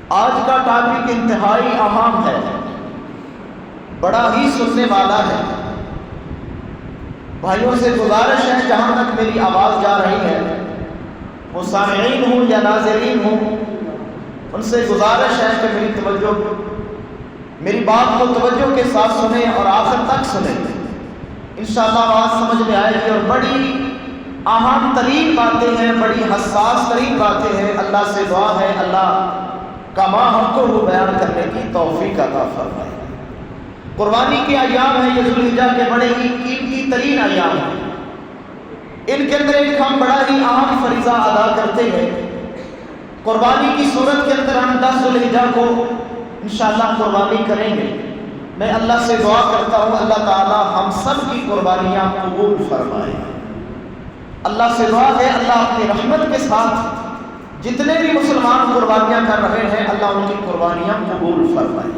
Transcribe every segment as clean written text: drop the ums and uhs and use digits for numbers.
آج کا ٹاپک انتہائی اہم ہے، بڑا ہی سننے والا ہے۔ بھائیوں سے گزارش ہے، جہاں تک میری آواز جا رہی ہے، وہ سامعین ہوں یا ناظرین ہوں، ان سے گزارش ہے کہ میری بات کو توجہ کے ساتھ سنیں اور آخر تک سنیں۔ انشاءاللہ آواز سمجھ میں آئے گی، اور بڑی اہم ترین باتیں ہیں، بڑی حساس ترین باتیں ہیں۔ اللہ سے دعا ہے اللہ کما ہم کو وہ بیان کرنے کی توفیق عطا فرمائے۔ قربانی کے ایام ہیں، یہ ذوالحجہ کے بڑے ہی قیمتی ترین ایام ہیں۔ ان کے اندر ایک ہم بڑا ہی اہم فریضہ ادا کرتے ہیں۔ قربانی کی صورت کے اندر ہم 10 ذوالحجہ کو انشاءاللہ قربانی کریں گے۔ میں اللہ سے دعا کرتا ہوں اللہ تعالی ہم سب کی قربانیاں قبول فرمائے۔ اللہ سے دعا ہے اللہ اپنی رحمت کے ساتھ جتنے بھی مسلمان قربانیاں کر رہے ہیں اللہ ان کی قربانیاں قبول فرمائے۔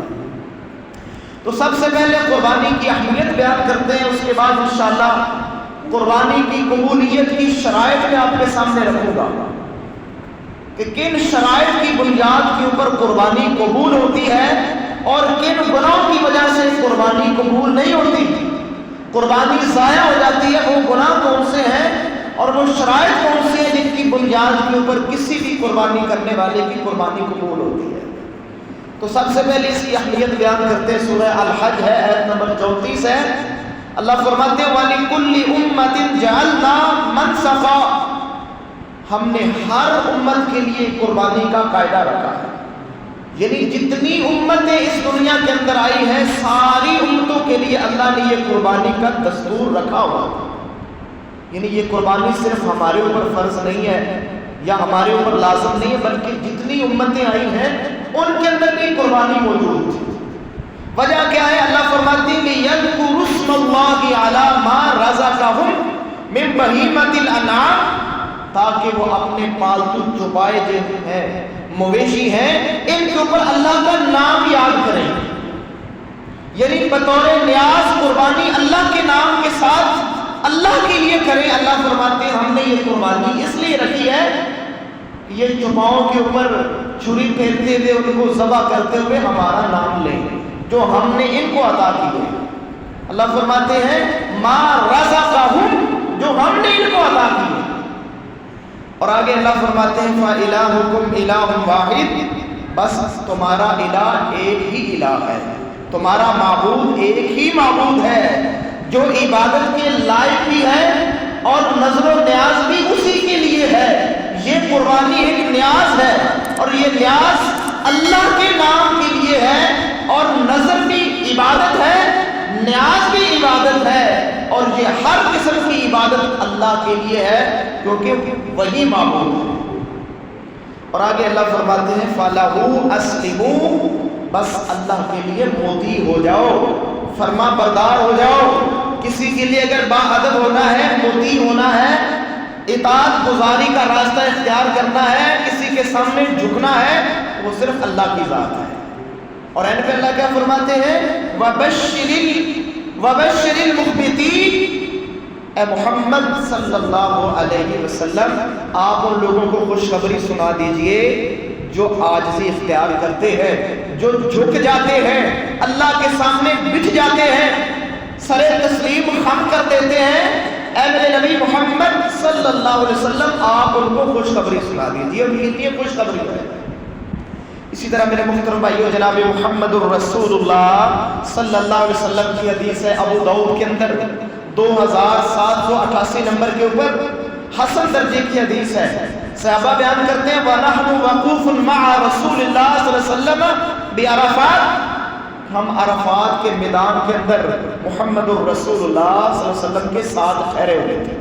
تو سب سے پہلے قربانی کی اہمیت بیان کرتے ہیں، اس کے بعد انشاءاللہ قربانی کی قبولیت کی شرائط میں آپ کے سامنے رکھوں گا کہ کن شرائط کی بنیاد کے اوپر قربانی قبول ہوتی ہے اور کن گناہوں کی وجہ سے قربانی قبول نہیں ہوتی، قربانی ضائع ہو جاتی ہے۔ وہ گناہ کون سے ہیں اور وہ شرائط کون سے ہیں جن کی بنیاد کے اوپر کسی بھی قربانی کرنے والے کی قربانی قبول ہوتی ہے؟ تو سب سے پہلے اس کی اہمیت بیان کرتے ہیں، سورہ الحج ہے، آیت نمبر 34 ہے۔ اللہ فرماتے ہیں وَلِكُلِّ أُمَّةٍ جَعَلْنَا مَنْسَكًا، ہم نے ہر امت کے لیے قربانی کا قاعدہ رکھا ہے۔ یعنی جتنی امتیں اس دنیا کے اندر آئی ہیں ساری امتوں کے لیے اللہ نے یہ قربانی کا دستور رکھا ہوا ہے۔ یعنی یہ قربانی صرف ہمارے اوپر فرض نہیں ہے یا ہمارے اوپر لازم نہیں ہے، بلکہ جتنی امتیں آئی ہیں ان کے اندر بھی قربانی موجود تھی۔ وجہ کیا ہے؟ اللہ فرماتے ہیں لِيَذْكُرُوا اسْمَ اللَّهِ عَلَى مَا رَزَقَهُمْ مِنْ بَهِيمَةِ الْأَنْعَامِ، تاکہ وہ اپنے پالتو چوپائے جو ہیں مویشی ہیں ان کے اوپر اللہ کا نام یاد کریں، یعنی بطور نیاز قربانی اللہ کے نام کے ساتھ اللہ کے لیے کریں۔ اللہ فرماتے ہیں ہم نے یہ قربانی اس لیے رکھی ہے کہ یہ چوپاؤں کے اوپر چھری پھیرتے ہوئے ان کو ذبح کرتے ہوئے ہمارا نام لیں جو ہم نے ان کو عطا کی ہے۔ اللہ فرماتے ہیں ما رزقہم، جو ہم نے ان کو عطا کی ہے۔ اور آگے اللہ فرماتے ہیں فَإِلَٰهُكُمْ إِلَٰهٌ وَاحِدٌ، بس تمہارا الہ ایک ہی الہ ہے، تمہارا معبود ایک ہی معبود ہے جو عبادت کے لائق بھی ہے اور نظر و نیاز بھی اسی کے لیے ہے۔ یہ قربانی ایک نیاز ہے اور یہ نیاز اللہ کے نام کے لیے ہے، اور نظر بھی عبادت ہے، نیاز بھی عبادت ہے، اور یہ ہر قسم کی عبادت اللہ کے لیے ہے کیونکہ وہی معبود ہے۔ اور آگے اللہ فرماتے ہیں فَلَهُ أَسْلِمُوا، بس اللہ کے لیے مطیع ہو جاؤ، فرما بردار ہو جاؤ۔ کسی کے لیے اگر باادب ہونا ہے، مطیع ہونا ہے، اطاعت گزاری کا راستہ اختیار کرنا ہے، کسی کے سامنے جھکنا ہے، وہ صرف اللہ کی ذات ہے۔ اور اینڈ پہ اللہ کیا فرماتے ہیں وَبَشِّرِ الْمُخْبِتِينَ، اے محمد صلی اللہ علیہ وسلم آپ ان لوگوں کو خوشخبری سنا دیجئے جو عاجزی اختیار کرتے ہیں، جو جھک جاتے ہیں، اللہ کے سامنے بجھ جاتے ہیں، سر تسلیم خم کر دیتے ہیں۔ اے میرے نبی محمد صلی اللہ علیہ وسلم آپ ان کو خوشخبری سنا دیجئے، ان کے لیے خوشخبری ہے۔ اسی طرح میرے محترم بھائیو جناب محمد الرسول اللہ صلی اللہ علیہ وسلم کی حدیث ہے ابو داؤد کے اندر 2788 نمبر کے اوپر حسن درجے کی حدیث ہے۔ صحابہ بیان کرتے ہیں وَنَحْنُ وَقُوفٌ مَعَ رَسُولِ اللَّهِ صلی اللہ علیہ وسلم بِعَرَفَاتٍ، ہم عرفات کے میدان کے اندر محمد الرسول اللہ صلی اللہ علیہ وسلم کے ساتھ ٹھہرے ہوئے تھے۔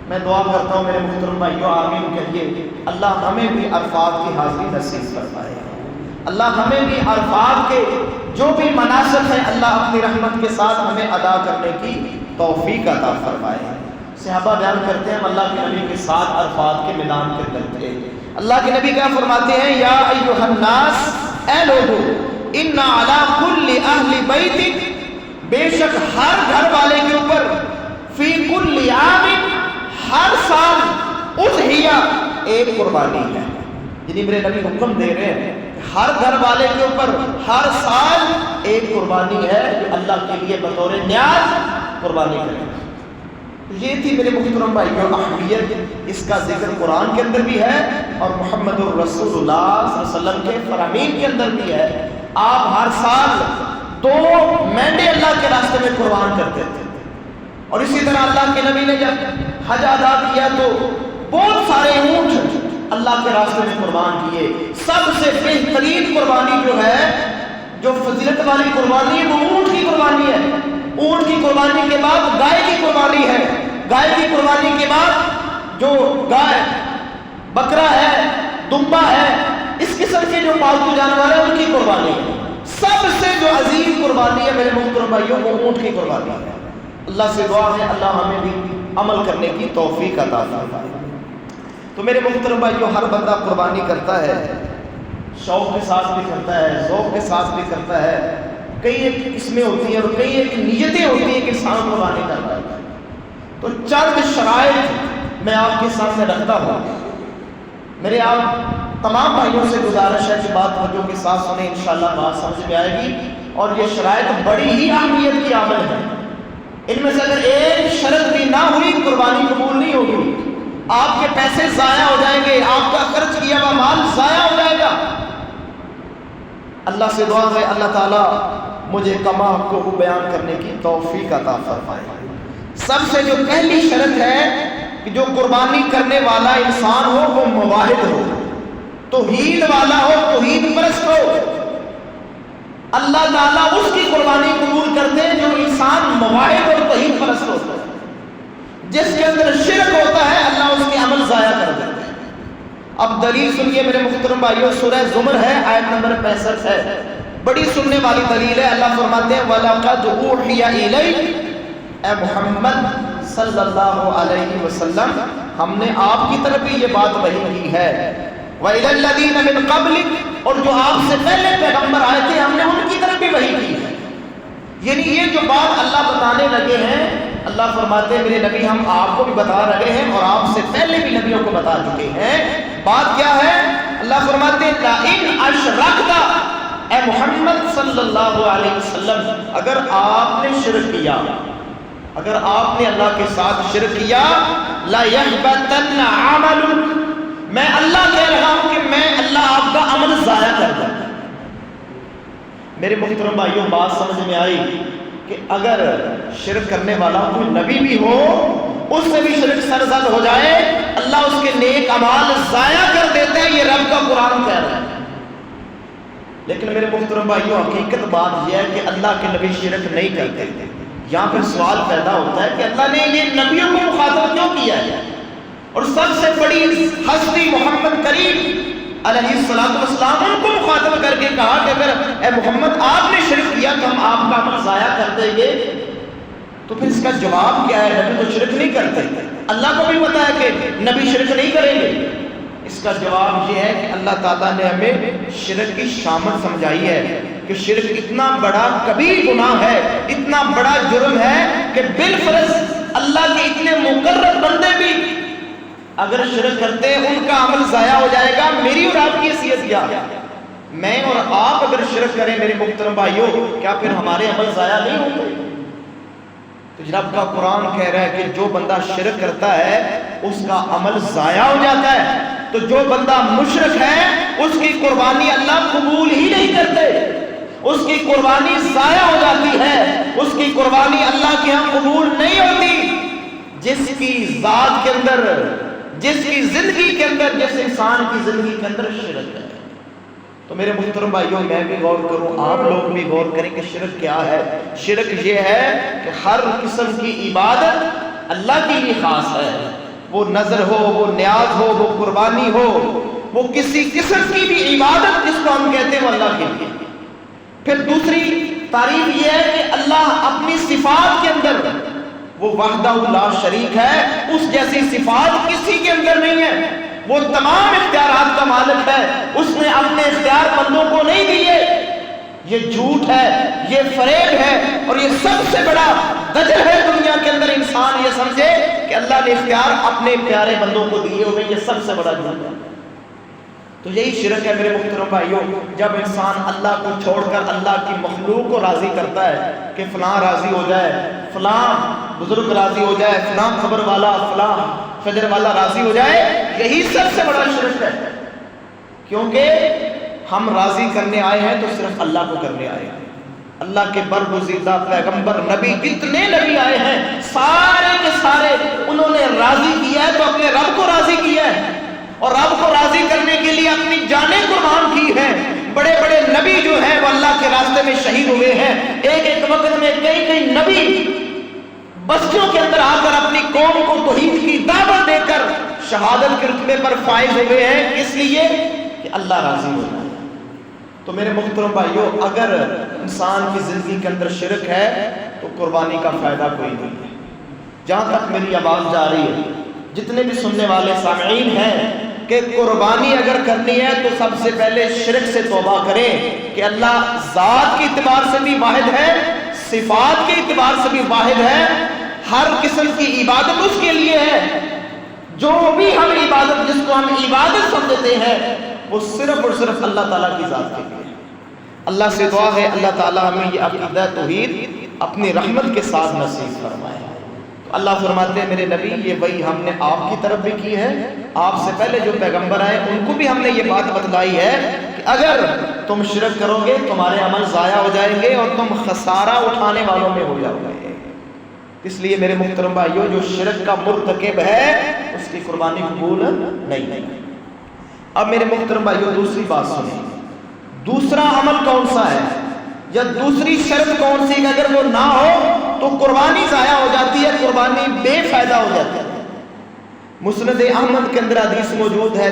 میں دعا کرتا ہوں میرے محترم بھائیو آمین کہیے، اللہ ہمیں بھی عرفات کی حاضری نصیب فرمائے، اللہ ہمیں بھی عرفات کے جو بھی مناسک ہیں اللہ اپنی رحمت کے ساتھ ہمیں ادا کرنے کی توفیق عطا فرمائے۔ صحابہ بیان کرتے ہیں اللہ کے نبی کے ساتھ عرفات کے میدان کے اندر تھے۔ اللہ کے نبی کیا فرماتے ہیں یا ایھا الناس، اے لوگو، ان علی کل اہل بیت، بے شک ہر گھر والے کے اوپر، فی کل عام، ہر سال اضحیہ ایک قربانی ہے۔ یعنی میرے نبی حکم دے رہے ہیں ہر گھر والے کے اوپر ہر سال ایک قربانی ہے جو اللہ کے لیے بطور نیاز قربانی کرے. یہ تھی میرے محترم بھائیوں اہمیت. اس کا ذکر قرآن کے اندر بھی ہے اور محمد الرسول اللہ صلی اللہ علیہ وسلم کے فرامین کے اندر بھی ہے. آپ ہر سال 2 مینڈے اللہ کے راستے میں قربان کرتے تھے. اور اسی طرح اللہ کے نبی نے جب حج ادا کیا تو بہت سارے اونٹ اللہ کے راستے میں قربان کیے. سب سے بہترین قربانی جو ہے، جو فضیلت والی قربانی ہے، وہ اونٹ کی قربانی ہے. اونٹ کی قربانی کے بعد گائے کی قربانی ہے. گائے کی قربانی کے بعد جو گائے، بکرا ہے، دمبا ہے، اس قسم کے جو پالتو جانور ہیں ان کی قربانی ہے. سب سے جو عظیم قربانی ہے میرے محترم بھائیوں وہ اونٹ کی قربانی ہے. اللہ سے دعا ہے اللہ ہمیں بھی عمل کرنے کی توفیق عطا فرمائے. تو میرے محترم بھائیوں ہر بندہ قربانی کرتا ہے، شوق کے ساتھ بھی کرتا ہے، ذوق کے ساتھ بھی کرتا ہے. کئی ایک قسمیں ہوتی ہیں اور کئی ایک نیتیں ہوتی ہیں کہ انسان قربانی کرتا ہے. تو چند شرائط میں آپ کے سامنے رکھتا ہوں. میرے آپ تمام بھائیوں سے گزارش ہے کہ بات توجہ کے ساتھ سنیں، انشاءاللہ بات سمجھ میں آئے گی. اور یہ شرائط بڑی ہی اہمیت کی عمل ہے. ان میں سے اگر ایک شرط بھی نہ ہوئی قربانی قبول نہیں ہوگی. آپ کے پیسے ضائع ہو جائیں گے، آپ کا خرچ کیا ہوا مال ضائع ہو جائے گا. اللہ سے دعا ہے اللہ تعالیٰ مجھے کما کو بیان کرنے کی توفیق عطا فرمائے. سب سے جو پہلی شرط ہے کہ جو قربانی کرنے والا انسان ہو وہ موحد ہو، توحید والا ہو، توحید پرست ہو. اللہ تعالیٰ اس کی قربانی قبول کرتے ہیں جو انسان موحد اور توحید پرست ہوتا ہے. جس کے اندر شرک ہوتا ہے اللہ اس کے عمل ضائع کر دیتے ہیں. اب دلیل سنیے میرے محترم بھائیوں، سورہ زمر ہے، آیت نمبر 65 ہے. بڑی سننے والی دلیل ہے. اللہ فرماتے ہیں وَلَقَدْ أُوحِيَ إِلَيْكَ، اے محمد صلی اللہ علیہ وسلم ہم نے آپ کی طرف بھی یہ بات وحی کی ہے. وَإِلَى الَّذِينَ مِن قَبْلِكَ، اور جو آپ سے پہلے پیغمبر آئے تھے ہم نے ان کی طرف بھی وحی کی ہے. یعنی یہ جو بات اللہ بتانے لگے ہیں، اللہ فرماتے ہیں میرے نبی ہم آپ کو بھی بتا رہے ہیں اور آپ سے پہلے بھی نبیوں کو بتا چکے ہیں. بات کیا ہے؟ اللہ فرماتے ہیں لَإِنْ أَشْرَكْتَ، اے محمد صلی اللہ علیہ وسلم اگر آپ نے شرک کیا، اگر آپ نے اللہ کے ساتھ شرک کیا، لَيَحْبَطَنَّ عَمَلُكَ، میں اللہ کہہ رہا ہوں کہ میں اللہ آپ کا عمل ضائع کر دوں. میرے محترم بھائیوں بات سمجھ میں آئی کہ اگر شرک کرنے والا کوئی نبی بھی ہو، اس سے بھی شرک سرزد ہو جائے اللہ اس کے نیک اعمال ضائع کر دیتے ہیں. یہ رب کا قرآن کہہ رہا ہے. لیکن میرے محترم بھائیوں حقیقت بات یہ ہے کہ اللہ کے نبی شرک نہیں کرتے. یہاں پھر سوال پیدا ہوتا ہے کہ اللہ نے یہ نبیوں کو مخاطب کیوں کیا ہے؟ اور سب سے بڑی ہستی محمد کریم علیہ السلام ان کو مخاطب کر کے کہا کہ اگر اے محمد آپ نے شرک کیا تو ہم آپ کا عمل ضائع کر دیں گے. تو پھر اس کا جواب کیا ہے؟ نبی تو شرک نہیں کرتے. اللہ کو بھی پتا ہے کہ نبی شرک نہیں کریں گے. اس کا جواب یہ ہے کہ اللہ تعالیٰ نے ہمیں شرک کی شامت سمجھائی ہے کہ شرک اتنا بڑا کبیر گناہ ہے، اتنا بڑا جرم ہے کہ بالفرض اللہ کے اتنے مقرر بندے بھی اگر شرک کرتے ہیں ان کا عمل ضائع ہو جائے گا. میری اور آپ کی حیثیت کیا ہے؟ میں اور آپ اگر شرک کریں میرے محترم بھائیوں کیا پھر ہمارے عمل ضائع نہیں ہوں گے؟ تو جناب کا قرآن کہہ رہا ہے کہ جو بندہ شرک کرتا ہے اس کا عمل ضائع ہو جاتا ہے. تو جو بندہ مشرک ہے اس کی قربانی اللہ قبول ہی نہیں کرتے، اس کی قربانی ضائع ہو جاتی ہے، اس کی قربانی اللہ کے ہاں قبول نہیں ہوتی. جس کی ذات کے اندر، جس کی زندگی کے اندر، جس انسان کی زندگی کے اندر شرک ہے. تو میرے محترم بھائیوں میں بھی غور کروں، آپ لوگ بھی غور کریں کہ شرک کیا ہے. شرک یہ ہے کہ ہر قسم کی عبادت اللہ کے لیے خاص ہے، وہ نظر ہو، وہ نیاز ہو، وہ قربانی ہو، وہ کسی قسم کی بھی عبادت جس کو ہم کہتے ہیں وہ اللہ کے لیے. پھر دوسری تعریف یہ ہے کہ اللہ اپنی صفات کے اندر وہ وحدہ لا شریک ہے، اس جیسی صفات کسی کے اندر نہیں ہے. وہ تمام اختیارات کا مالک ہے، اس نے اپنے اختیار بندوں کو نہیں دیے. یہ جھوٹ ہے، یہ فریب ہے، اور یہ سب سے بڑا دجل ہے دنیا کے اندر انسان یہ سمجھے کہ اللہ نے اختیار اپنے پیارے بندوں کو دیے ہوئے. یہ سب سے بڑا جھوٹ ہے. تو یہی شرک ہے میرے محترم بھائیوں، جب انسان اللہ کو چھوڑ کر اللہ کی مخلوق کو راضی کرتا ہے کہ فلاں راضی ہو جائے، فلاں بزرگ راضی ہو جائے، فلاں خبر والا، فلاں فجر والا راضی ہو جائے، یہی سب سے بڑا شرک ہے۔ کیونکہ ہم راضی کرنے آئے ہیں تو صرف اللہ کو کرنے آئے ہیں۔ اللہ کے برگزیدہ پیغمبر نبی جتنے نبی آئے ہیں سارے کے سارے انہوں نے راضی کیا ہے تو اپنے رب کو راضی کیا ہے، اور رب کو راضی کرنے کے لیے اپنی جانیں قربان کی ہیں۔ بڑے بڑے نبی جو ہیں وہ اللہ کے راستے میں شہید ہوئے ہیں۔ ایک ایک وقت میں کئی کئی نبی بستیوں کے اندر آ کر اپنی قوم کو توحید کی دعوت دے کر شہادت کے رتبے پر فائز ہوئے ہیں، اس لیے کہ اللہ راضی ہو جائے۔ تو میرے محترم بھائیوں، اگر انسان کی زندگی کے اندر شرک ہے تو قربانی کا فائدہ کوئی نہیں ہے۔ جہاں تک میری آواز جا رہی ہے، جتنے بھی سننے والے سامعین ہیں، کہ قربانی اگر کرنی ہے تو سب سے پہلے شرک سے توبہ کریں کہ اللہ ذات کے اعتبار سے بھی واحد ہے، صفات کے اعتبار سے بھی واحد ہے، ہر قسم کی عبادت اس کے لیے ہے۔ جو بھی ہم عبادت، جس کو ہم عبادت سمجھتے ہیں، وہ صرف اور صرف اللہ تعالیٰ کی ذات کے لیے۔ اللہ سے دعا ہے اللہ تعالیٰ ہمیں یہ عقیدہ توحید اپنی رحمت کے ساتھ نصیب فرمائے۔ تو اللہ فرماتے ہیں میرے نبی یہ وہی ہم نے آپ کی طرف بھی کی ہے، آپ سے پہلے جو پیغمبر آئے ان کو بھی ہم نے یہ بات بتلائی ہے کہ اگر تم شرک کرو گے تمہارے عمل ضائع ہو جائیں گے اور تم خسارہ اٹھانے والوں میں ہو جاؤ گے۔ اس لیے میرے محترم بھائیوں، جو شرک کا مرتکب ہے اس کی قربانی قبول نہیں۔ اب میرے محترم بھائیوں دوسری بات سنیں، دوسرا عمل کون سا ہے یا دوسری شرط کون سی کہ اگر وہ نہ ہو تو قربانی ضائع ہو جاتی ہے، قربانی بے فائدہ ہو جاتی ہے۔ مسند احمد کے اندر حدیث موجود ہے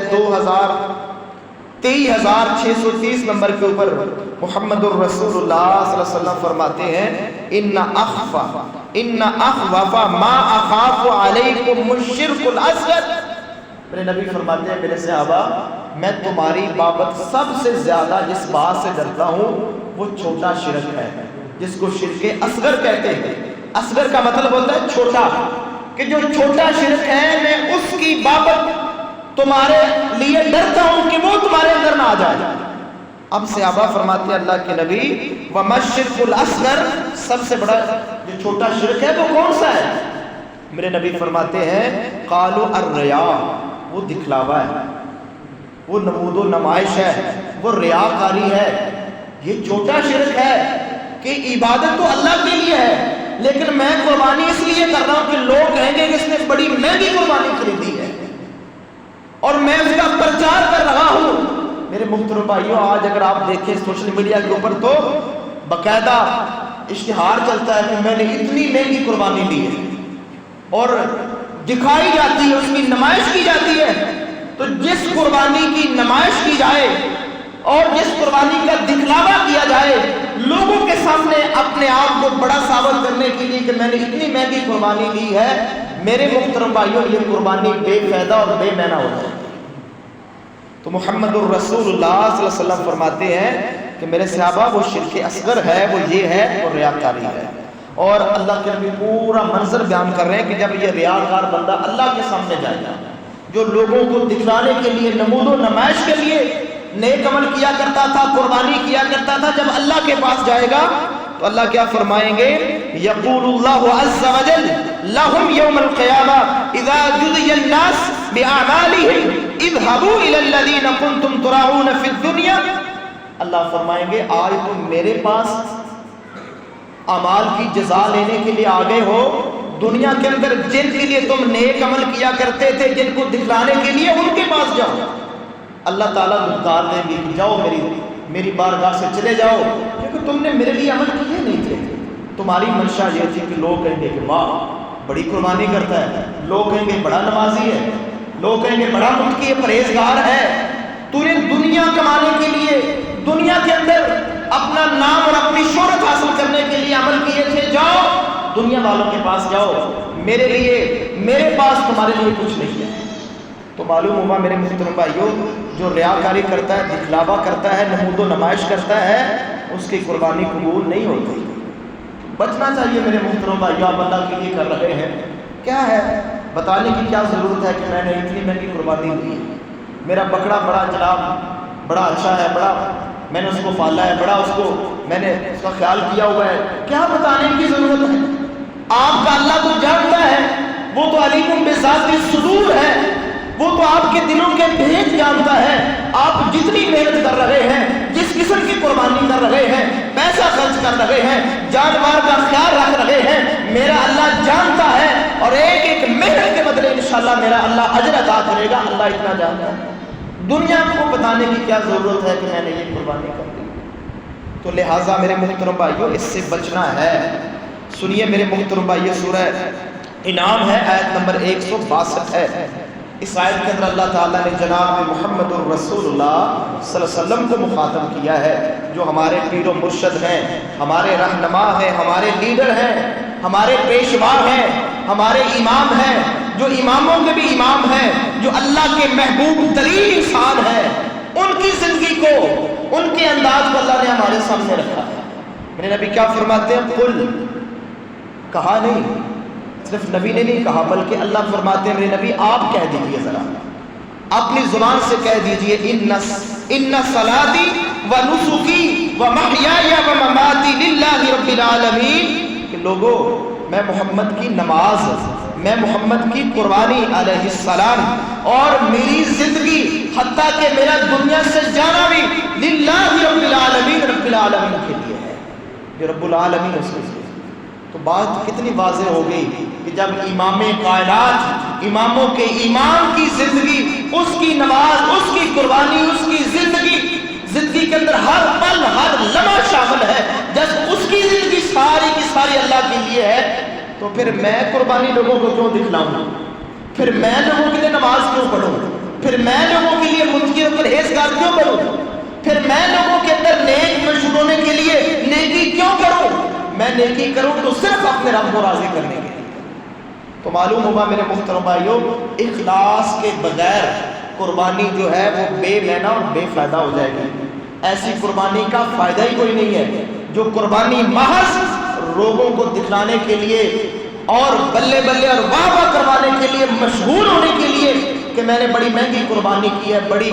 23,630 نمبر کے اوپر محمد الرسول اللہ صلی اللہ علیہ وسلم فرماتے ہیں ان اخوف ما اخاف علیکم الشرک الاصغر۔ میرے نبی فرماتے ہیں میرے صحابہ میں تمہاری بابت سب سے زیادہ جس بات سے ڈرتا ہوں وہ چھوٹا شرک ہے، جس کو شرک اصغر کہتے ہیں۔ اصغر کا مطلب ہوتا ہے چھوٹا، کہ جو چھوٹا شرک ہے میں اس کی بابت تمہارے لیے ڈرتا ہوں کہ وہ تمہارے اندر نہ آ جائے۔ اب صحابہ فرماتے ہیں اللہ کے نبی وَمَا الشِّرْكُ الْأَصْغَرُ، سب سے بڑا جو چھوٹا شرک ہے وہ کون سا ہے؟ میرے نبی فرماتے ہیں قَالُوا الرِّيَاءُ، وہ دکھلاوا ہے، وہ نمود و نمائش ہے، وہ ریاکاری ہے۔ یہ چھوٹا شرک ہے کہ عبادت تو اللہ کے لیے ہے لیکن میں قربانی اس لیے کر رہا ہوں کہ لوگ کہیں گے کہ اس نے بڑی مہنگی قربانی خریدی ہے اور میں اس کا پرچار کر رہا ہوں۔ میرے محترم بھائیوں آج اگر آپ دیکھیں سوشل میڈیا کے اوپر تو باقاعدہ اشتہار چلتا ہے کہ میں نے اتنی مہنگی قربانی لی ہے اور دکھائی جاتی ہے، اس کی نمائش کی جاتی ہے۔ تو جس قربانی کی نمائش کی جائے اور جس قربانی کا دکھلاوا کیا جائے لوگوں کے سامنے اپنے آپ کو بڑا ثابت کرنے کے لیے کہ میں نے اتنی مہنگی قربانی لی ہے، میرے محترم بھائیوں یہ قربانی بے فائدہ اور بے معنی ہوتا ہے۔ تو محمد الرسول اللہ صلی اللہ علیہ وسلم فرماتے ہیں کہ میرے صحابہ وہ شرک اصغر ہے، وہ یہ ہے اور ریاکاری ہے۔ اور اللہ کے نبی پورا منظر بیان کر رہے ہیں کہ جب یہ ریاکار بندہ اللہ کے سامنے جائے گا، جو لوگوں کو دکھلانے کے لیے نمود و نمائش کے لیے نیک عمل کیا کرتا تھا، قربانی کیا کرتا تھا، جب اللہ کے پاس جائے گا تو اللہ کیا فرمائیں گے؟ یقول اللہ عز وجل لهم یوم القیامہ اذا جزی الناس باعمالهم اذهبوا الى الذین کنتم تراؤون فی الدنیا۔ اللہ فرمائیں گے آج تم میرے پاس اعمال کی جزا لینے کے لیے آ گئے ہو، دنیا کے اندر جن کے لیے تم نیک عمل کیا کرتے تھے، جن کو دکھلانے کے لیے ان کے پاس جاؤ۔ اللہ تعالیٰ دھتکار دیں گے کہ جاؤ میری بارگاہ سے چلے جاؤ، کیونکہ تم نے میرے لیے عمل کیے نہیں تھے۔ تمہاری منشا یہ تھی کہ لوگ کہیں گے کہ واہ بڑی قربانی کرتا ہے، لوگ کہیں گے بڑا نمازی ہے، لوگ کہیں گے بڑا متقی پرہیزگار ہے۔ تو نے دنیا کمانے کے لیے، دنیا کے اندر اپنا نام اور اپنی شہرت حاصل کرنے کے لیے عمل کیے تھے، جاؤ دنیا والوں کے پاس جاؤ، میرے لیے میرے پاس تمہارے لیے کچھ نہیں ہے۔ تو معلوم ہوا میرے محترم بھائیوں جو ریاکاری کرتا ہے، دکھلاوا کرتا ہے، نمود و نمائش کرتا ہے، اس کی قربانی قبول نہیں ہوتی۔ بچنا چاہیے میرے محترم بھائیوں، آپ اللہ کے لیے کر رہے ہیں، کیا ہے بتانے کی کیا ضرورت ہے کہ میں نے اتنی مہنگی قربانی دی ہے؟ میرا بکرا بڑا جناب بڑا اچھا ہے، بڑا میں نے اس کو پالا ہے، بڑا اس کو میں نے اس کا خیال کیا ہوا ہے، کیا بتانے کی ضرورت ہے؟ آپ کا اللہ تو جانتا ہے، وہ تو علیم بذات الصدور ہے، وہ تو آپ کے دلوں کے بھید جانتا ہے۔ آپ جتنی محنت کر رہے ہیں، جس قسم کی قربانی کر رہے ہیں، پیسہ خرچ کر رہے ہیں، جانور کا خیال رکھ رہے ہیں، میرا اللہ جانتا ہے، اور ایک ایک محنت کے بدلے انشاءاللہ میرا اللہ اجر عطا کرے گا۔ اللہ اتنا جانتا ہے، دنیا کو بتانے کی کیا ضرورت ہے کہ میں نے یہ قربانی کر دی؟ تو لہٰذا میرے محترم بھائیو اس سے بچنا ہے۔ سنیے میرے محترم بھائیو، سورہ انعام ہے، آیت نمبر 162 ہے۔ اس آیت کے اندر اللہ تعالیٰ نے جناب محمد الرسول اللہ صلی اللہ علیہ وسلم کو مخاطب کیا ہے، جو ہمارے پیر و مرشد ہیں، ہمارے رہنما ہیں، ہمارے لیڈر ہیں، ہمارے پیشوا ہیں، ہمارے امام ہیں، جو اماموں کے بھی امام ہیں، جو اللہ کے محبوب ترین انسان ہیں۔ ان کی زندگی کو، ان کے انداز کو اللہ نے ہمارے سامنے رکھا ہے۔ میرے نبی کیا فرماتے ہیں؟ قل، کہا نہیں، صرف نبی نے نہیں کہا بلکہ اللہ فرماتے ہیں میرے نبی آپ کہہ دیجئے، ذرا اپنی زبان سے کہہ دیجئے، ان صلاتی و نسکی و محیای و مماتی للہ رب العالمین، کہ لوگو میں محمد کی نماز، میں محمد کی قربانی علیہ السلام، اور میری زندگی حتیٰ کہ میرا دنیا سے جانا بھی للہ رب العالمین، رب العالمین کے لیے ہے، جو رب العالمین اس کے۔ تو بات کتنی واضح ہو گئی کہ جب امام کائنات، اماموں کے امام کی زندگی، اس کی نماز، اس کی قربانی، اس کی زندگی کے اندر ہر پل ہر لمحہ شامل ہے، جب اس کی زندگی ساری کی ساری اللہ کے لیے ہے، تو پھر میں قربانی لوگوں کو کیوں دکھلاؤں؟ پھر میں لوگوں کے لیے نماز کیوں پڑھوں؟ پھر میں لوگوں کے لیے منکروں پر پرہیزگار کیوں کروں؟ پھر میں لوگوں کے اندر نیک مشہور ہونے کے لیے نیکی کیوں کروں؟ میں نیکی کروں تو صرف اپنے رب کو راضی کرنے کے لیے۔ تو معلوم ہوگا میرے محترم بھائیوں، اخلاص کے بغیر قربانی جو ہے وہ بے معنی اور بے فائدہ ہو جائے گی۔ ایسی قربانی کا فائدہ ہی کوئی نہیں ہے جو قربانی محض لوگوں کو دکھلانے کے لیے اور بلے بلے اور واہ واہ کروانے کے لیے، مشہور ہونے کے لیے کہ میں نے بڑی مہنگی قربانی کی ہے، بڑی،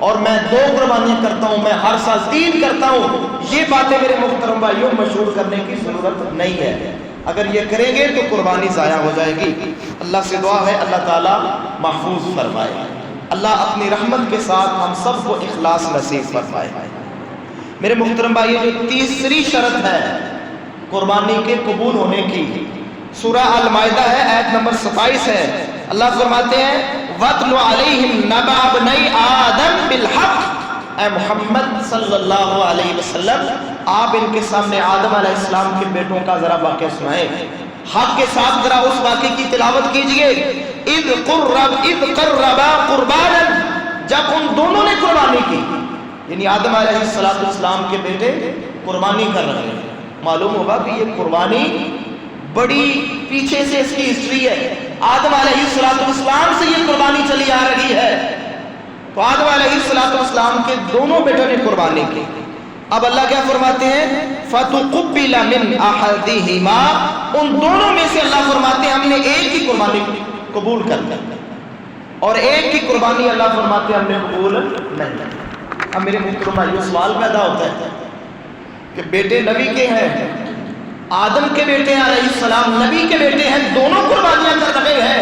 اور میں 2 قربانیاں کرتا ہوں، میں ہر سال 3 کرتا ہوں، یہ باتیں میرے محترم بھائیوں مشہور کرنے کی ضرورت نہیں ہے۔ اگر یہ کریں گے تو قربانی ضائع ہو جائے گی۔ اللہ سے دعا ہے اللہ تعالیٰ محفوظ فرمائے، اللہ اپنی رحمت کے ساتھ ہم سب کو اخلاص نصیب فرمائے۔ میرے محترم بھائیوں، جو تیسری شرط ہے قربانی کے قبول ہونے کی، سورہ المائدہ ہے، آیت نمبر 27 ہے۔ اللہ فرماتے ہیں وَاتْلُ عَلَيْهِمْ نَبَأَ ابْنَيْ آدَمَ بِالْحَقِّ، اے محمد صلی اللہ علیہ وسلم آپ ان کے سامنے آدم علیہ السلام کے بیٹوں کا ذرا واقعہ سنائیں، حق کے ساتھ ذرا اس واقعے کی تلاوت کیجئے۔ اِذْ قَرَّبَا قُرْبَانًا، جب ان دونوں نے قربانی کی، یعنی آدم علیہ السلام کے بیٹے قربانی کر رہے ہیں۔ معلوم ہوگا کہ یہ قربانی بڑی پیچھے سے اس کی ہسٹری ہے، آدم علیہ السلام سے یہ قربانی چلی آ رہی ہے۔ تو آدم علیہ السلام کے دونوں بیٹوں نے قربانی کی۔ اب اللہ کیا فرماتے ہیں؟ فَتُقُبِّلَ مِنْ أَحَدِهِمَا، ان دونوں میں سے اللہ فرماتے ہیں ہم نے ایک کی قربانی قبول کر لی، اور ایک کی قربانی اللہ فرماتے ہیں ہم نے قبول نہیں کی۔ اب میرے محترم بھائیو سوال پیدا ہوتا ہے کہ بیٹے نبی کے ہیں، آدم کے بیٹے علیہ السلام نبی کے بیٹے ہیں، دونوں قربانیاں کر رہے ہیں،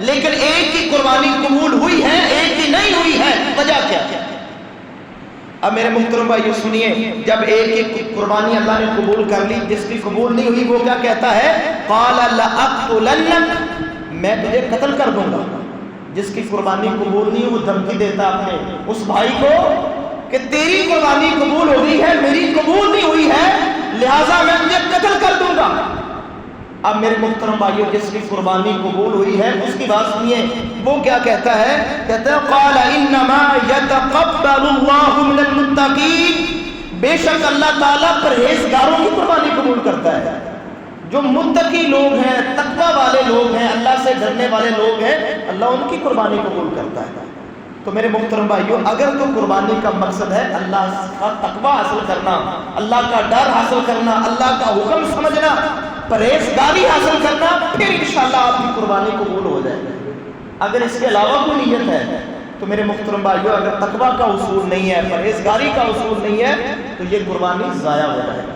لیکن ایک کی قربانی قبول ہوئی ہے، ایک کی نہیں ہوئی ہے، وجہ کیا ہے؟ اب میرے محترم بھائیو سنیے، جب ایک کی قربانی اللہ نے قبول کر لی، جس کی قبول نہیں ہوئی وہ کیا کہتا ہے؟ قَالَ لَأَقْتُلَنَّكَ، میں تجھے قتل کر دوں گا۔ جس کی قربانی قبول نہیں وہ دھمکی دیتا اپنے اس بھائی کو کہ تیری قربانی قبول ہو گئی ہے، میری قبول نہیں ہوئی ہے، لہٰذا میں تجھے قتل کر دوں گا۔ اب میرے محترم بھائیو جس کی قربانی قبول ہوئی ہے اس کی بات سنیے، وہ کیا کہتا ہے؟ کہتا ہے قال انما يتقبل الله من المتقين، بے شک اللہ تعالیٰ پرہیزگاروں کی قربانی قبول کرتا ہے۔ جو متقی لوگ ہیں، تقوی والے لوگ ہیں، اللہ سے ڈرنے والے لوگ ہیں، اللہ ان کی قربانی قبول کرتا ہے۔ تو میرے محترم بھائیو اگر تو قربانی کا مقصد ہے اللہ کا تقوی حاصل کرنا، اللہ کا ڈر حاصل کرنا، اللہ کا حکم سمجھنا، پرہیزگاری حاصل کرنا، پھر انشاءاللہ آپ کی قربانی قبول ہو جائے گی۔ اگر اس کے علاوہ کوئی نیت ہے تو میرے محترم بھائیو اگر تقویٰ کا اصول نہیں ہے، پرہیزگاری کا اصول نہیں ہے، تو یہ قربانی ضائع ہو جائے گی۔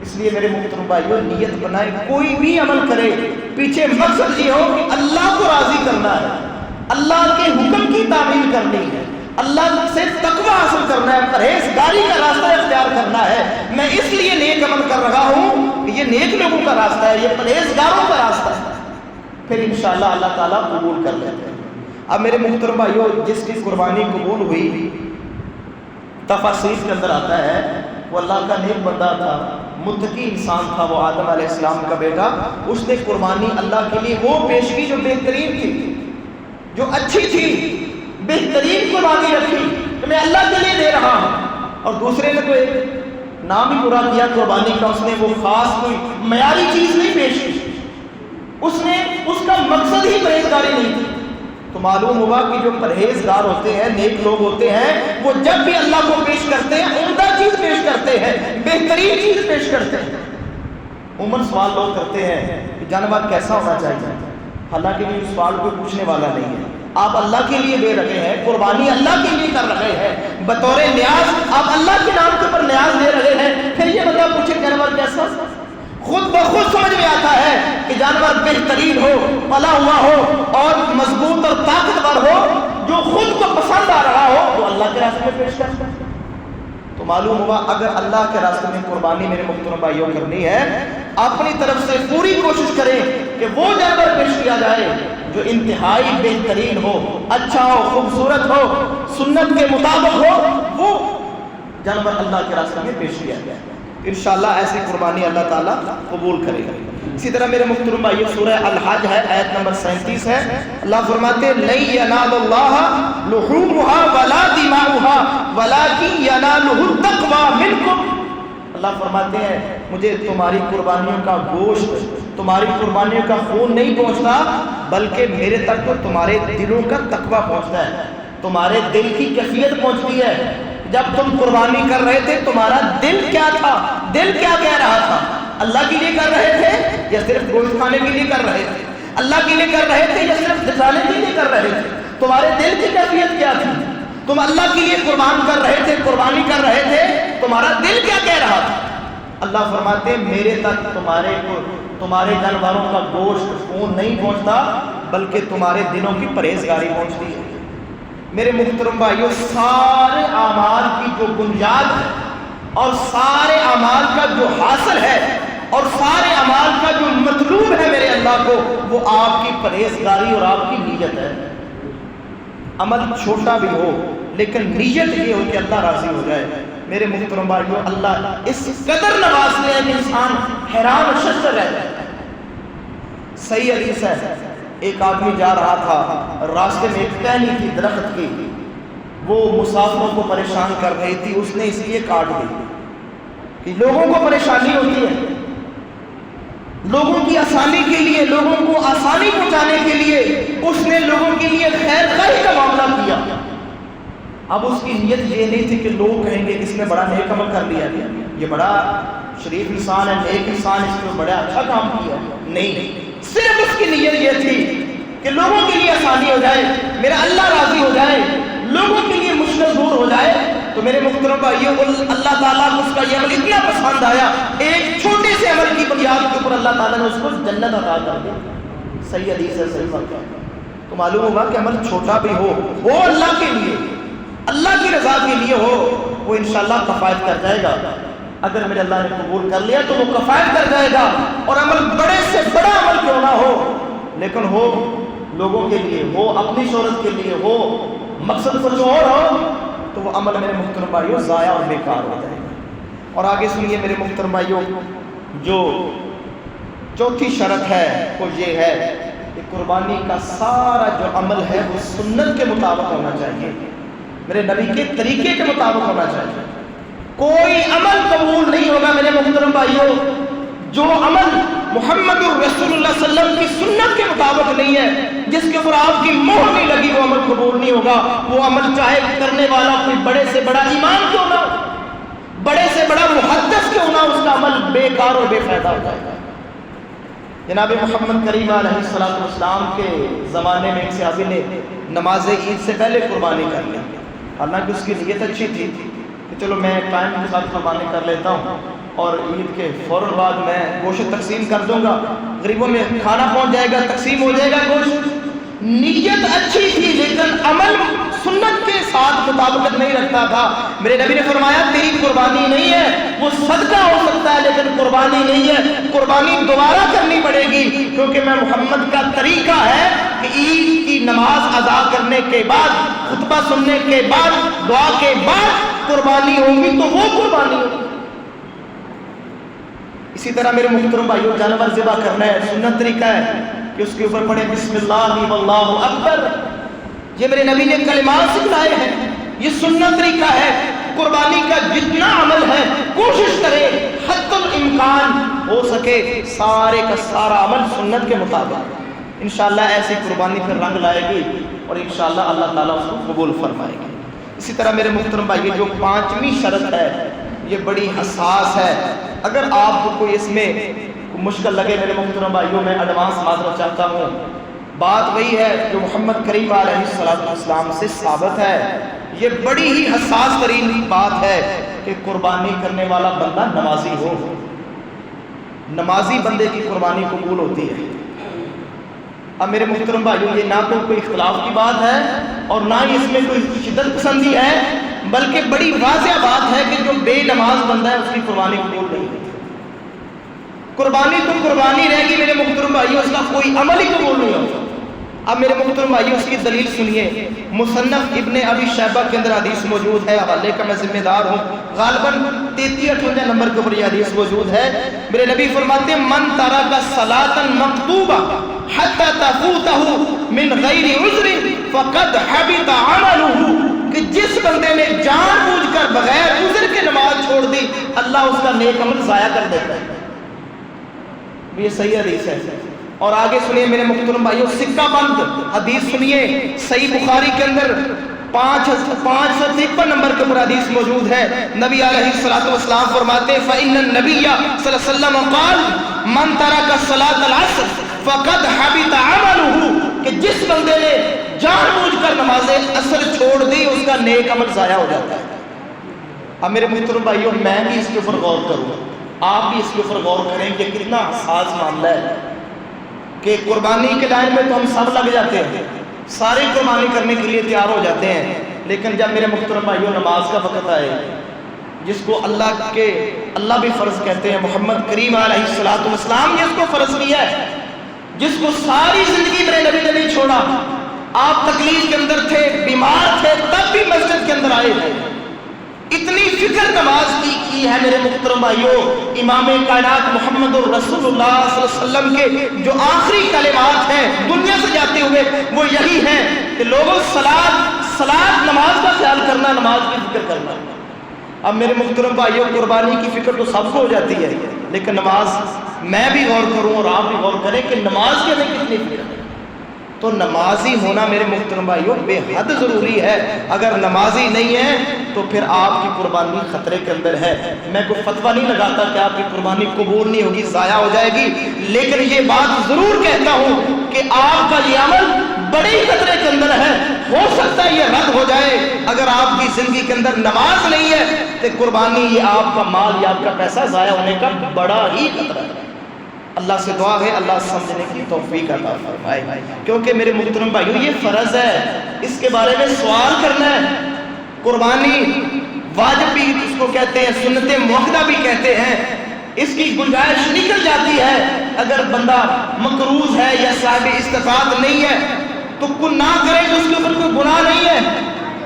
اس لیے میرے محترم بھائیو نیت بنائے، کوئی بھی عمل کرے پیچھے مقصد یہ ہو کہ اللہ کو راضی کرنا ہے، اللہ کے حکم کی تعمیل کرنی ہے، اللہ سے تقویٰ حاصل کرنا ہے، پرہیزگاری کا راستہ اختیار کرنا ہے۔ میں اس لیے نیک عمل کر رہا ہوں کہ یہ نیک لوگوں کا راستہ ہے، یہ پرہیزگاروں کا راستہ ہے، پھر انشاءاللہ اللہ تعالیٰ قبول کر لیتے ہیں۔ اب میرے محترم بھائیو جس کی قربانی قبول ہوئی، تفاسیر کے اندر آتا ہے وہ اللہ کا نیک بندہ تھا، متقی انسان تھا، وہ آدم علیہ السلام کا بیٹا۔ اس نے قربانی اللہ کے لیے وہ پیش کی جو بہترین تھی، جو اچھی تھی، بہترین قربانی رکھی کہ میں اللہ کے لیے دے رہا ہوں۔ اور دوسرے نے تو ایک نام ہی پورا کیا قربانی کا، اس نے وہ خاص کوئی معیاری چیز نہیں پیش کی، اس کا مقصد ہی پرہیزگاری نہیں تھی۔ تو معلوم ہوا کہ جو پرہیزگار ہوتے ہیں، نیک لوگ ہوتے ہیں، وہ جب بھی اللہ کو پیش کرتے ہیں عمدہ چیز پیش کرتے ہیں، بہترین چیز پیش کرتے ہیں۔ عموماً سوال لوگ کرتے ہیں کہ جانور کیسا ہونا چاہیے، حالانکہ یہ سوال کوئی پوچھنے والا نہیں ہے۔ آپ اللہ کے لیے دے رہے ہیں، قربانی اللہ کے لیے کر رہے ہیں، بطور نیاز آپ اللہ کے نام کے اوپر نیاز دے رہے ہیں، پھر یہ بندہ پوچھے جانور کیسا؟ خود بخود سمجھ میں آتا ہے کہ جانور بہترین ہو، پلا ہوا ہو اور مضبوط اور طاقتور ہو، جو خود کو پسند آ رہا ہو، وہ اللہ کے راستے میں پیش کرتا ہے۔ تو معلوم ہوا اگر اللہ کے راستے میں قربانی میرے محترم بھائیوں کرنی ہے، اپنی طرف سے پوری کوشش کریں کہ وہ جانور پیش کیا جائے جو انتہائی بہترین ہو، اچھا ہو، خوبصورت ہو، سنت کے مطابق ہو، وہ جانور اللہ کے راستے میں پیش کیا جائے۔ انشاءاللہ ایسی قربانی اللہ تعالیٰ قبول کرے گا۔ اسی طرح میرے محترم بھائیو سورہ الحج ہے، آیت نمبر 37 ہے، اللہ فرماتے ہیں لَن يَنَالَ اللَّهَ لُحُومُهَا وَلَا دِمَاؤُهَا وَلَٰكِن يَنَالُهُ التَّقْوَىٰ مِنكُمْ۔ اللہ فرماتے ہیں مجھے تمہاری قربانیوں کا گوشت، تمہاری قربانیوں کا خون نہیں پہنچتا، بلکہ میرے تک تو تمہارے دلوں کا تقویٰ پہنچتا ہے، تمہارے دل کی کیفیت پہنچتی ہے۔ جب تم قربانی کر رہے تھے تمہارا دل کیا تھا، دل کیا کہہ رہا تھا؟ اللہ کے لیے کر رہے تھے یا صرف گوشت کھانے کے لیے کر رہے تھے؟ اللہ کے لیے کر رہے تھے یا صرف دکھانے کے لیے کر رہے تھے؟ تمہارے دل کی کیفیت کیا تھی؟ تم اللہ کے لیے قربان کر رہے تھے، قربانی کر رہے تھے، تمہارا دل کیا کہہ رہا تھا؟ اللہ فرماتے ہیں میرے تک تمہارے جانوروں کا گوشت خون نہیں پہنچتا، بلکہ تمہارے دلوں کی پرہیزگاری پہنچتی ہے۔ میرے محترم بھائیوں سارے اعمال کی جو بنیاد ہے اور سارے اعمال کا جو حاصل ہے اور سارے اعمال کا جو مطلوب ہے میرے اللہ کو، وہ آپ کی پرہیزگاری اور آپ کی نیت ہے۔ عمل چھوٹا بھی ہو لیکن نیت یہ ہو کہ اللہ راضی ہو جائے۔ میرے محترم بھائیوں اللہ اس قدر نوازتے ہیں کہ انسان حیران و شش رہ جائے۔ صحیح حدیث ہے، ایک آدمی جا رہا تھا، راستے میں ایک ٹہنی تھی درخت کی، وہ مسافروں کو پریشان کر رہی تھی، اس نے اس لیے کاٹ دی کہ لوگوں کو پریشانی ہوتی ہے، لوگوں کی آسانی کے لیے، لوگوں کو آسانی پہنچانے کے لیے اس نے لوگوں کے لیے خیر خواہی کا معاملہ کیا۔ اب اس کی نیت یہ نہیں تھی کہ لوگ کہیں گے اس نے بڑا نیک عمل کر لیا، یہ بڑا شریف انسان ہے، نیک انسان، اس نے بڑا اچھا کام کیا، نہیں، صرف اس کی نیت یہ تھی کہ لوگوں کے لیے آسانی ہو جائے، میرا اللہ راضی ہو جائے، لوگوں کے لیے مشکل دور ہو جائے۔ تو میرے محترم بھائیوں اللہ تعالیٰ کو اس کا یہ عمل اتنا پسند آیا، ایک چھوٹے سے عمل کی بنیاد کے اوپر اللہ تعالیٰ نے اس کو جنت عطا کر دی۔ صحیح حدیث ہے، صحیح بات ہے۔ تو معلوم ہوگا کہ عمل چھوٹا بھی ہو اللہ کے لیے، اللہ کی رضا کے لیے ہو، وہ انشاءاللہ کفایت کر جائے گا۔ اگر میرے اللہ نے قبول کر لیا تو وہ کفایت کر جائے گا، اور عمل بڑے سے بڑا عمل کیوں نہ ہو لیکن ہو لوگوں کے لیے، ہو اپنی شہرت کے لیے، ہو مقصد کچھ اور ہو، تو وہ عمل میرے محترم بھائیوں ضائع اور بیکار ہو جائے گا۔ اور آگے سنیے میرے محترم بھائیوں، جو چوتھی شرط ہے وہ یہ ہے کہ قربانی کا سارا جو عمل ہے وہ سنت کے مطابق ہونا چاہیے، میرے نبی کے طریقے کے مطابق ہونا چاہیے۔ کوئی عمل قبول نہیں ہوگا میرے محترم بھائیوں جو عمل محمد رسول اللہ صلی اللہ علیہ وسلم کی سنت کے مطابق نہیں ہے، جس کے اوپر آپ کی مہر نہیں لگی، وہ عمل قبول نہیں ہوگا۔ وہ عمل چاہے کرنے والا کوئی بڑے سے بڑا امام کیوں نہ ہو، بڑے سے بڑا محدث کیوں نہ، اس کا عمل بیکار اور بے فائدہ ہو جائے گا۔ جناب محمد کریم علیہ السلام کے زمانے میں ایک صحابی نے نماز عید سے پہلے قربانی کر لی، حالانکہ اس کی نیت اچھی تھی کہ چلو میں ٹائم کے ساتھ قربانی کر لیتا ہوں اور عید کے فوراً بعد میں گوشت تقسیم کر دوں گا، غریبوں میں کھانا پہنچ جائے گا، تقسیم ہو جائے گا گوشت۔ نیت اچھی تھی لیکن عمل سنت کے ساتھ مطابقت نہیں رکھتا تھا۔ میرے نبی نے فرمایا تیری قربانی نہیں ہے، وہ صدقہ ہو سکتا ہے لیکن قربانی نہیں ہے، قربانی دوبارہ کرنی پڑے گی، کیونکہ میں محمد کا طریقہ ہے کہ عید کی نماز ادا کرنے کے بعد، خطبہ سننے کے بعد، دعا کے بعد قربانی ہوگی تو وہ قربانی ہوگی۔ اسی طرح میرے محترم بھائیوں، جانور ذبح کرنا ہے، سنت طریقہ ہے کہ اس کے اوپر پڑھیں بسم اللہ واللہ اکبر، یہ میرے نبی نے کلمات سکھلائے ہیں، یہ سنت طریقہ ہے۔ قربانی کا جتنا عمل ہے کوشش کرے حد الامکان ہو سکے سارے کا سارا عمل سنت کے مطابق، انشاءاللہ ایسی قربانی پھر رنگ لائے گی اور انشاءاللہ اللہ تعالیٰ اس کو قبول فرمائے گی۔ اسی طرح میرے محترم بھائی، جو پانچویں شرط ہے یہ بڑی حساس ہے، اگر آپ کو کوئی اس میں مشکل لگے میرے محترم بھائیوں، میں ایڈوانس معذرت چاہتا ہوں۔ بات وہی ہے جو محمد کریم علیہ السلام سے ثابت ہے، یہ بڑی ہی حساس ترین بات ہے کہ قربانی کرنے والا بندہ نمازی ہو، نمازی بندے کی قربانی قبول ہوتی ہے۔ اب میرے محترم بھائیوں، یہ نہ تو کوئی اختلاف کی بات ہے اور نہ ہی اس میں کوئی شدت پسندی ہے، بلکہ بڑی واضح بات ہے کہ جو بے نماز بندہ ہے اس کی قربانی قبول نہیں ہوتی۔ قربانی تو قربانی رہے گی میرے محترم بھائیوں، اس کا کوئی عمل ہی قبول نہیں ہوتا۔ اب میرے محترم بھائیوں، اس کی دلیل سنیے، مصنف ابن ابی شیبہ کے اندر حدیث موجود ہے، حوالے کا میں ذمہ دار ہوں، غالباً 33-58 نمبر کے اوپر یہ حدیث موجود ہے۔ میرے نبی فرماتے ہیں من ترک صلاۃ مکتوبہ حتی تفوتہ من غیر عذر فقد حبط عملہ، کہ جس بندے نے جان بوجھ کر بغیر عذر کے نماز چھوڑ دی اللہ اس کا نیک عمل ضائع کر دیتا ہے۔ یہ صحیح حدیث ہے۔ اور آگے سنیے میرے محترم بھائیوں، سکہ بند حدیث سنیے، صحیح بخاری کے اندر 553 نمبر کے اوپر حدیث موجود ہے۔ نبی علیہ السلام فرماتے ہیں فإن النبی صلی اللہ علیہ وسلم قال من ترک صلاۃ العصر فقد حبط عملہ، کہ جس بندے نے جان بوجھ کر نماز عصر چھوڑ دی اس کا نیک عمل ضائع ہو جاتا ہے۔ اب میرے محترم بھائیوں، میں بھی اس کے اوپر غور کروں، آپ بھی اس کے اوپر غور کریں کہ کتنا حساس معاملہ ہے کہ قربانی کے لائن میں تو ہم سب لگ جاتے ہیں، سارے قربانی کرنے کے لیے تیار ہو جاتے ہیں، لیکن جب میرے محترم بھائیوں نماز کا وقت آئے، جس کو اللہ بھی فرض کہتے ہیں، محمد کریم علیہ السلام نے اس کو فرض کیا ہے، جس کو ساری زندگی میرے نبی نے نہیں چھوڑا، آپ تکلیف کے اندر تھے، بیمار تھے، تب بھی مسجد کے اندر آئے تھے، اتنی فکر نماز کی ہے میرے محترم بھائیوں۔ امام کائنات محمد رسول اللہ صلی اللہ علیہ وسلم کے جو آخری کلمات ہیں دنیا سے جاتے ہوئے وہ یہی ہیں کہ لوگوں صلاۃ نماز کا خیال کرنا، نماز کی فکر کرنا۔ اب میرے محترم بھائیوں، قربانی کی فکر تو سب کو ہو جاتی ہے، لیکن نماز میں بھی غور کروں اور آپ بھی غور کریں کہ نماز کے لیے کتنی فکر ہے۔ تو نمازی ہونا میرے محترم بھائیوں بے حد ضروری ہے، اگر نمازی نہیں ہے تو پھر آپ کی قربانی خطرے کے اندر ہے۔ میں کوئی فتویٰ نہیں لگاتا کہ آپ کی قربانی قبول نہیں ہوگی، ضائع ہو جائے گی، لیکن یہ بات ضرور کہتا ہوں کہ آپ کا یہ عمل بڑے ہی خطرے کے اندر ہے، ہو سکتا ہے یہ رد ہو جائے اگر آپ کی زندگی کے اندر نماز نہیں ہے تو قربانی، یہ آپ کا مال یا آپ کا پیسہ ضائع ہونے کا بڑا ہی خطرہ ہے۔ اللہ سے دعا ہے اللہ سمجھنے کی توفیق عطا فرمائے، کیونکہ میرے محترم بھائیوں یہ فرض ہے، اس کے بارے میں سوال کرنا ہے۔ قربانی واجب بھی اس کو کہتے ہیں، سنت موقدہ بھی کہتے ہیں، اس کی گنجائش نکل جاتی ہے اگر بندہ مقروض ہے یا صاحب استطاعت نہیں ہے تو نہ کرے تو اس کے اوپر کوئی گناہ نہیں ہے،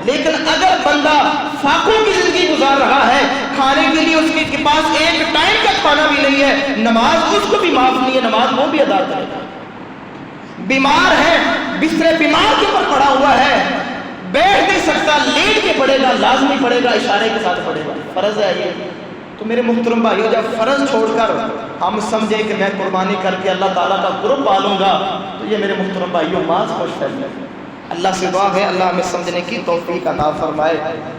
لیکن اگر بندہ فاقوں کی زندگی گزار رہا ہے، کھانے کے لیے اس کے پاس ایک ٹائم کا کھانا بھی نہیں ہے، نماز اس کو بھی معاف نہیں ہے، نماز وہ بھی ادا کرے گا۔ بیمار ہے، بستر بیمار کے اوپر پڑا ہوا ہے، بیٹھ نہیں سکتا، لیٹ کے پڑے گا، لازمی پڑے گا، اشارے کے ساتھ پڑے گا، فرض ہے یہ۔ تو میرے محترم بھائیو، جب فرض چھوڑ کر ہم سمجھیں کہ میں قربانی کر کے اللہ تعالیٰ کا قرب پالوں گا تو یہ میرے محترم بھائیو ماذ خوش فہمی ہے، اللہ سے دعا ہے اللہ ہمیں سمجھنے کی توفیق عطا فرمائے،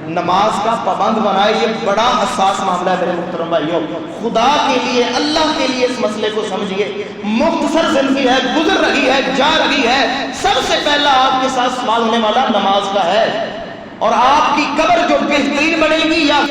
نماز کا پابند بنائے۔ یہ بڑا حساس معاملہ ہے میرے محترم بھائیوں، خدا کے لیے اللہ کے لیے اس مسئلے کو سمجھیے۔ مختصر زندگی ہے، گزر رہی ہے، جا رہی ہے، سب سے پہلا آپ کے ساتھ سوال ہونے والا نماز کا ہے، اور آپ کی قبر جو بہترین بنے گی یا